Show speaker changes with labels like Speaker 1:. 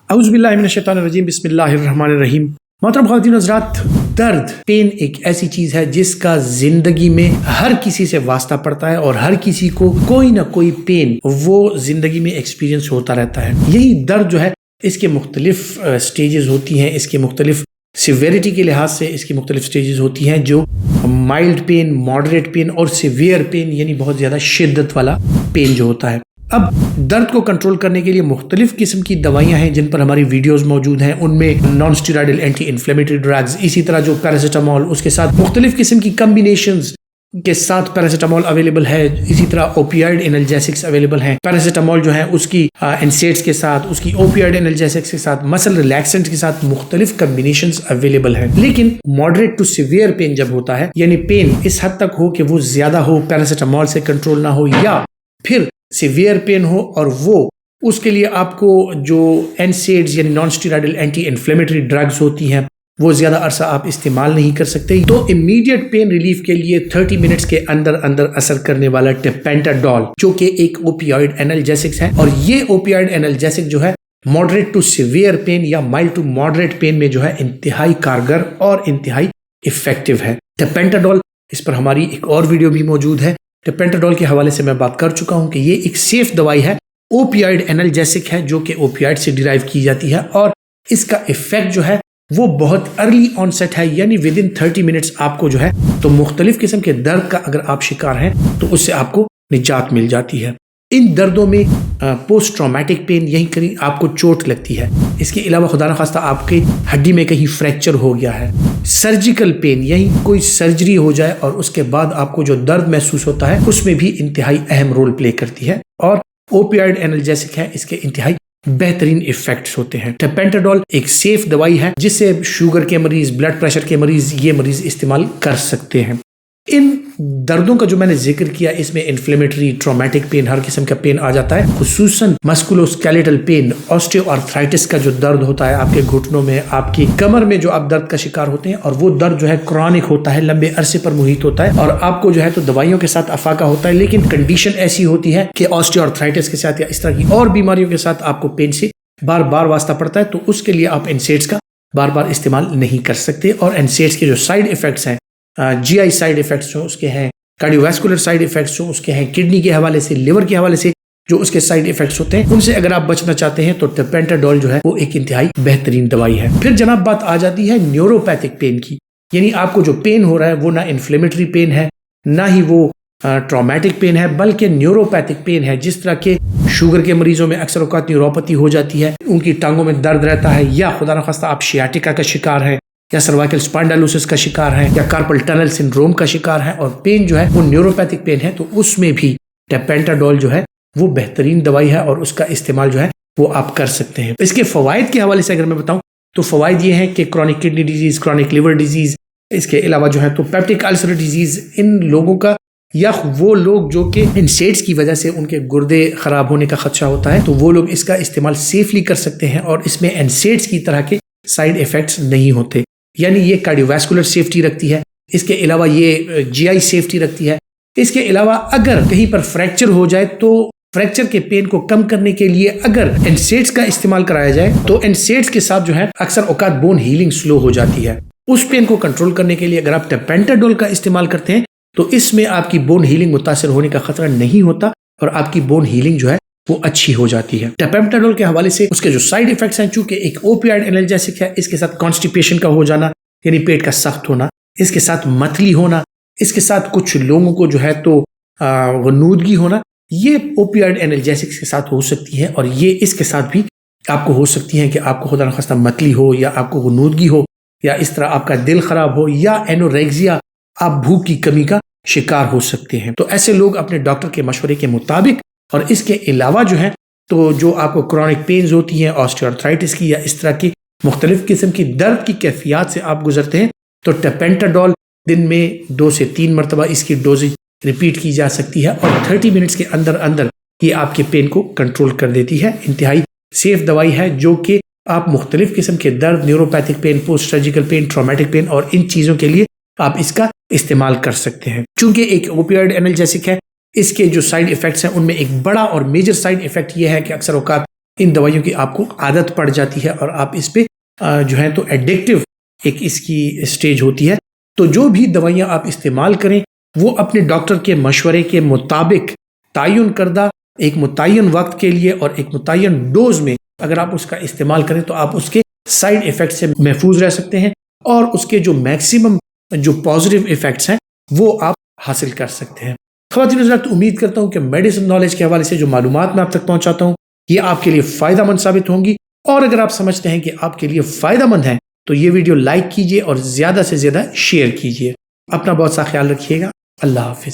Speaker 1: اعوذ باللہ من الشیطان الرجیم، بسم اللہ الرحمن الرحیم۔ محترم خواتین و حضرات، درد پین ایک ایسی چیز ہے جس کا زندگی میں ہر کسی سے واسطہ پڑتا ہے اور ہر کسی کو کوئی نہ کوئی پین وہ زندگی میں ایکسپیرینس ہوتا رہتا ہے۔ یہی درد جو ہے اس کے مختلف سٹیجز ہوتی ہیں، اس کے مختلف سیویریٹی کے لحاظ سے اس کی مختلف سٹیجز ہوتی ہیں، جو مائلڈ پین، ماڈریٹ پین اور سیویئر پین، یعنی بہت زیادہ شدت والا پین جو ہوتا ہے۔ اب درد کو کنٹرول کرنے کے لیے مختلف قسم کی دوائیاں ہیں جن پر ہماری ویڈیوز موجود ہیں، ان میں نان اسٹیرائڈل اینٹی انفلیمیٹری ڈرگز، اسی طرح جو پیراسیٹامول، اس کے ساتھ مختلف قسم کی کمبینیشنز کے ساتھ پیراسیٹامول اویلیبل ہے، اسی طرح اوپیائڈ انالجیسکس اویلیبل ہیں۔ پیراسیٹامول جو ہے اس کی انسیڈس کے ساتھ، اس کی اوپیائڈ انالجیسکس کے ساتھ، مسل ریلیکسنٹ کے ساتھ مختلف کمبینیشنز اویلیبل ہیں۔ لیکن ماڈریٹ ٹو سیویئر پین جب ہوتا ہے، یعنی پین اس حد تک ہو کہ وہ زیادہ ہو، پیراسیٹامول سے کنٹرول نہ ہو، یا پھر سیویئر پین ہو اور وہ اس کے لیے آپ کو جو NSAIDs یعنی نان اسٹیرائڈل اینٹی انفلیمیٹری ڈرگز ہوتی ہیں وہ زیادہ عرصہ آپ استعمال نہیں کر سکتے، تو امیڈیٹ پین ریلیف کے لیے 30 منٹس کے اندر اثر کرنے والا ٹیپینٹاڈول، جو کہ ایک اوپیائڈ انالجیسکس ہے، اور یہ اوپیائڈ انالجیسک جو ہے ماڈریٹ ٹو سیویئر پین یا مائلڈ ٹو ماڈریٹ پین میں جو ہے انتہائی کارگر اور انتہائی افیکٹو ہے۔ ٹیپینٹاڈول، اس پر ہماری ایک اور ویڈیو بھی موجود ہے۔ ٹیپینٹاڈول کے حوالے سے میں بات کر چکا ہوں کہ یہ ایک سیف دوائی ہے، اوپیائڈ انالجیسک ہے جو کہ اوپیائڈ سے ڈیرائیو کی جاتی ہے، اور اس کا ایفیکٹ جو ہے وہ بہت ارلی آنسیٹ ہے، یعنی ود ان 30 منٹس آپ کو جو ہے تو مختلف قسم کے درد کا اگر آپ شکار ہیں تو اس سے آپ کو نجات مل جاتی ہے۔ ان دردوں میں پوسٹ ٹرامیٹک پین، یہیں کہیں آپ کو چوٹ لگتی ہے، اس کے علاوہ خدا نخواستہ آپ کے ہڈی میں کہیں فریکچر ہو گیا ہے، سرجیکل پین، یہیں کوئی سرجری ہو جائے اور اس کے بعد آپ کو جو درد محسوس ہوتا ہے اس میں بھی انتہائی اہم رول پلے کرتی ہے، اور اوپیائڈ انالجیسک ہے، اس کے انتہائی بہترین ایفیکٹس ہوتے ہیں۔ ٹیپینٹاڈول ایک سیف دوائی ہے جس سے شوگر کے مریض، بلڈ پریشر کے مریض، یہ مریض استعمال کر سکتے ہیں۔ ان دردوں کا جو میں نے ذکر کیا، اس میں انفلیمیٹری، ٹرامیٹک پین، ہر قسم کا پین آ جاتا ہے، خصوصاً مسکولوسکیلیٹل پین، آسٹیو آرتھرائٹس کا جو درد ہوتا ہے آپ کے گھٹنوں میں، آپ کی کمر میں جو آپ درد کا شکار ہوتے ہیں، اور وہ درد جو ہے کرونک ہوتا ہے، لمبے عرصے پر محیط ہوتا ہے، اور آپ کو جو ہے تو دوائیوں کے ساتھ افاقہ ہوتا ہے، لیکن کنڈیشن ایسی ہوتی ہے کہ آسٹیو آرتھرائٹس کے ساتھ یا اس طرح کی اور بیماریوں کے ساتھ آپ کو پین سے بار بار واسطہ پڑتا ہے، تو اس کے لیے آپ NSAIDs کا بار بار استعمال نہیں کر سکتے، اور NSAIDs کے جو سائیڈ ایفیکٹس ہیں، GI سائیڈ ایفیکٹس جو اس کے ہیں، کارڈیو ویسکولر سائیڈ ایفیکٹس جو اس کے ہیں، کڈنی کے حوالے سے، لیور کے حوالے سے جو اس کے سائیڈ ایفیکٹس ہوتے ہیں، ان سے اگر آپ بچنا چاہتے ہیں تو ٹیپینٹاڈول جو ہے وہ ایک انتہائی بہترین دوائی ہے۔ پھر جناب بات آ جاتی ہے نیوروپیتھک پین کی، یعنی آپ کو جو پین ہو رہا ہے وہ نہ انفلیمیٹری پین ہے، نہ ہی وہ ٹرامیٹک پین ہے، بلکہ نیوروپیتھک پین ہے۔ جس طرح کے شوگر کے مریضوں میں اکثر اوقات نیوروپیتھی ہو جاتی ہے، ان کی ٹانگوں میں درد رہتا ہے، یا خدا نخواستہ آپ شیاٹیکا کا شکار ہیں، یا سروائکل اسپائنڈائلوسس کا شکار ہیں، یا کارپل ٹنل سنڈروم کا شکار ہیں، اور پین جو ہے وہ نیوروپیتھک پین ہے، تو اس میں بھی ٹیپینٹاڈول جو ہے وہ بہترین دوائی ہے، اور اس کا استعمال جو ہے وہ آپ کر سکتے ہیں۔ اس کے فوائد کے حوالے سے اگر میں بتاؤں تو فوائد یہ ہیں کہ chronic kidney disease, chronic liver disease, اس کے علاوہ جو ہے تو پیپٹک السر ڈیزیز، ان لوگوں کا، یا وہ لوگ جو کہ NSAIDs کی وجہ سے ان کے گردے خراب ہونے کا خدشہ ہوتا ہے، تو وہ لوگ اس کا استعمال سیفلی کر سکتے ہیں، اور اس میں NSAIDs کی طرح کے سائیڈ ایفیکٹس نہیں ہوتے، یعنی یہ کارڈیو ویسکولر سیفٹی رکھتی ہے، اس کے علاوہ یہ GI سیفٹی رکھتی ہے۔ اس کے علاوہ اگر کہیں پر فریکچر ہو جائے تو فریکچر کے پین کو کم کرنے کے لیے اگر NSAIDs کا استعمال کرایا جائے تو NSAIDs کے ساتھ جو ہے اکثر اوقات بون ہیلنگ سلو ہو جاتی ہے۔ اس پین کو کنٹرول کرنے کے لیے اگر آپ ٹیپینٹاڈول کا استعمال کرتے ہیں تو اس میں آپ کی بون ہیلنگ متاثر ہونے کا خطرہ نہیں ہوتا، اور آپ کی بون ہیلنگ جو ہے وہ اچھی ہو جاتی ہے۔ ٹیپینٹاڈول کے حوالے سے اس کے جو سائیڈ ایفیکٹس ہیں، چونکہ ایک اوپیائڈ انالجیسک ہے، اس کے ساتھ کانسٹیپیشن کا ہو جانا، یعنی پیٹ کا سخت ہونا، اس کے ساتھ متلی ہونا، اس کے ساتھ کچھ لوگوں کو جو ہے تو غنودگی ہونا، یہ اوپیائڈ انالجیسکس کے ساتھ ہو سکتی ہے، اور یہ اس کے ساتھ بھی آپ کو ہو سکتی ہیں کہ آپ کو خدا نخواستہ متلی ہو، یا آپ کو غنودگی ہو، یا اس طرح آپ کا دل خراب ہو، یا اینوریگزیا، آپ بھوک کی کمی کا شکار ہو سکتے ہیں۔ تو ایسے لوگ اپنے ڈاکٹر کے مشورے کے مطابق، اور اس کے علاوہ جو ہے تو جو آپ کو کرونک پینز ہوتی ہیں، آسٹیو آرتھرائٹس کی، یا اس طرح کی مختلف قسم کی درد کی کیفیات سے آپ گزرتے ہیں، تو ٹیپینٹاڈول دن میں 2 سے 3 مرتبہ اس کی ڈوزج ریپیٹ کی جا سکتی ہے، اور 30 منٹس کے اندر یہ آپ کے پین کو کنٹرول کر دیتی ہے۔ انتہائی سیف دوائی ہے جو کہ آپ مختلف قسم کے درد، neuropathic pain, post surgical pain, traumatic pain, اور ان چیزوں کے لیے آپ اس کا استعمال کر سکتے ہیں۔ چونکہ ایک اوپیائڈ انالجیسک ہے، اس کے جو سائیڈ ایفیکٹس ہیں ان میں ایک بڑا اور میجر سائیڈ ایفیکٹ یہ ہے کہ اکثر اوقات ان دوائیوں کی آپ کو عادت پڑ جاتی ہے اور آپ اس پہ جو ہے تو ایڈکٹیو ایک اس کی اسٹیج ہوتی ہے. تو جو بھی دوائیاں آپ استعمال کریں وہ اپنے ڈاکٹر کے مشورے کے مطابق تعین کردہ ایک متعین وقت کے لیے اور ایک متعین ڈوز میں اگر آپ اس کا استعمال کریں تو آپ اس کے سائیڈ ایفیکٹ سے محفوظ رہ سکتے ہیں اور اس کے جو میکسیمم جو پازیٹیو ایفیکٹس ہیں وہ آپ حاصل کر سکتے ہیں. خواتین حضرات، امید کرتا ہوں کہ میڈیسن نالج کے حوالے سے جو معلومات میں آپ تک پہنچاتا ہوں یہ آپ کے لیے فائدہ مند ثابت ہوں گی، اور اگر آپ سمجھتے ہیں کہ آپ کے لیے فائدہ مند ہے تو یہ ویڈیو لائک کیجئے اور زیادہ سے زیادہ شیئر کیجئے. اپنا بہت سا خیال رکھیے گا. اللہ حافظ.